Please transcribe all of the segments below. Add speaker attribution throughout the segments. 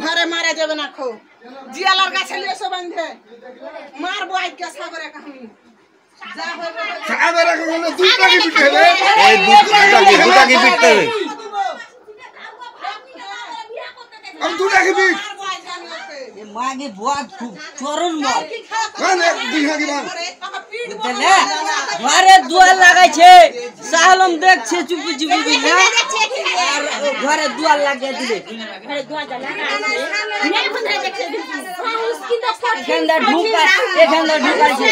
Speaker 1: ঘরে মারা যাবে না খো জিয়ালার গাছে লিয়ে সব বাঁধে মারবো আজকে সাগরে কাহিনী
Speaker 2: সাগরে কাহিনী দুটা কি পিটে রে
Speaker 3: এই দুটা কি পিটতে হবে
Speaker 2: আমি দুটা কি পিট
Speaker 4: এ মাগে বুয়া চরণ মার
Speaker 2: মানে দুইটা কি মার
Speaker 4: বুঝলে ঘরে দুয়ার লাগাইছে সালম দেখছে চুপি চুপি বিনা আর ঘরে দুয়ার লাগিয়ে দিলে
Speaker 5: ঘরে দুয়ার লাগাইছে নে কোন দেখছে সাহস কি তো
Speaker 4: এখানটা ঢুকাইছে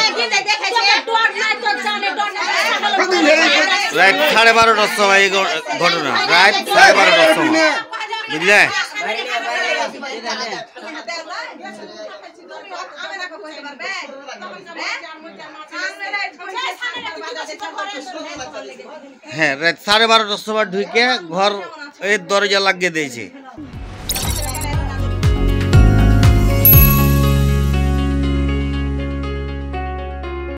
Speaker 5: দেখাইছে ডর নাই তো জানে ডর নাই
Speaker 3: রাত 12:30টার সময় এই ঘটনা রাত 12:30টার সময় বুঝলে হ্যাঁ রাত 12:30টার সময় ঢুকে ঘর এই দরজা লাগিয়ে দিয়েছে